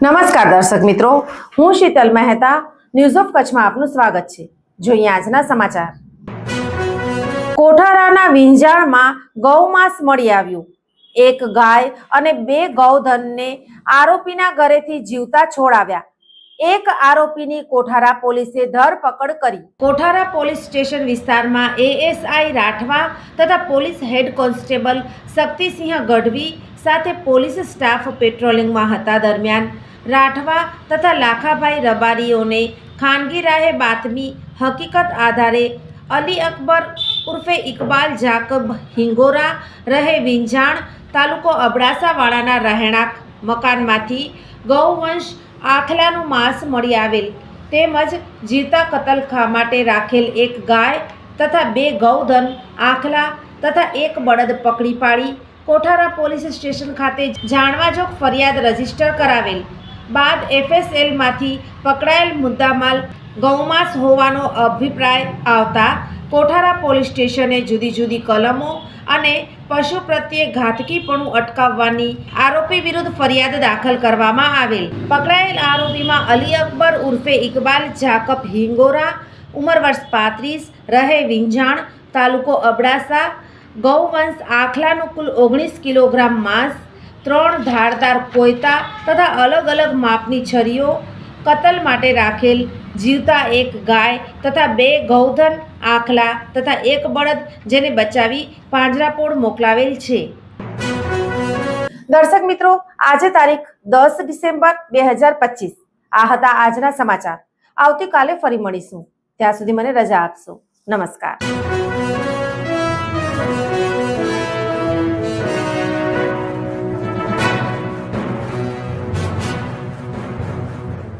નમસ્કાર દર્શક મિત્રો, હું શીતલ મહેતા ન્યૂઝ ઓફ કચ્છમાં આપનું સ્વાગત છે। જોઈએ આજના સમાચાર। કોઠારાના વિંજાણમાં ગૌમાંસ મળી આવ્યું। એક ગાય અને 2 ગૌધનને આરોપીના ઘરેથી જીવતા છોડાવ્યા। એક આરોપીની કોઠારા પોલીસે ધરપકડ કરી। કોઠારા પોલીસ સ્ટેશન વિસ્તારમાં એએસઆઈ રાઠવા તથા police head constable Shaktisinh Gadhvi સાથે પોલીસ સ્ટાફ પેટ્રોલિંગમાં હતા। દરમિયાન રાઠવા તથા લાખાભાઈ રબારીઓને ખાનગી રાહે બાતમી હકીકત આધારે અલી અકબર ઉર્ફે ઇકબાલ જાકબ હિંગોરા રહે વિંજાણ તાલુકો અબડાસાવાળાના રહેણાંક મકાનમાંથી ગૌવંશ આખલાનું માંસ મળી આવેલ તેમજ જીવતા કતલખા માટે રાખેલ એક ગાય તથા 2 ગૌધન આખલા તથા એક બળદ પકડી પાડી કોઠારા પોલીસ સ્ટેશન ખાતે જાણવાજોગ ફરિયાદ રજીસ્ટર કરાવેલ બાદ એફએસએલમાંથી પકડાયેલ મુદ્દામાલ ગૌમાંસ હોવાનો અભિપ્રાય આવતા કોઠારા પોલીસ સ્ટેશને જુદી જુદી કલમો અને પશુ પ્રત્યે ઘાતકીપણું અટકાવવાની આરોપી વિરુદ્ધ ફરિયાદ દાખલ કરવામાં આવેલ। પકડાયેલ આરોપીમાં અલી અકબર ઉર્ફે ઇકબાલ જાકબ હિંગોરા ઉંમર વર્ષ 35 રહે વિંજાણ તાલુકો અબડાસા ગૌવંશ આખલાનું કુલ 19 કિલોગ્રામ માંસ 3 ધારદાર કોયતા તથા અલગ અલગ માપની છરીઓ કતલ માટે રાખેલ જીવતા એક ગાય તથા 2 ગૌધન આખલા તથા એક બળદ જેને બચાવી પાંજરાપોળ મોકલાવેલ છે। દર્શક મિત્રો, આજે તારીખ 10 ડિસેમ્બર 2025 આ હતા આજના સમાચાર। આવતીકાલે ફરી મળીશું, ત્યાં સુધી મને રજા આપશો। નમસ્કાર।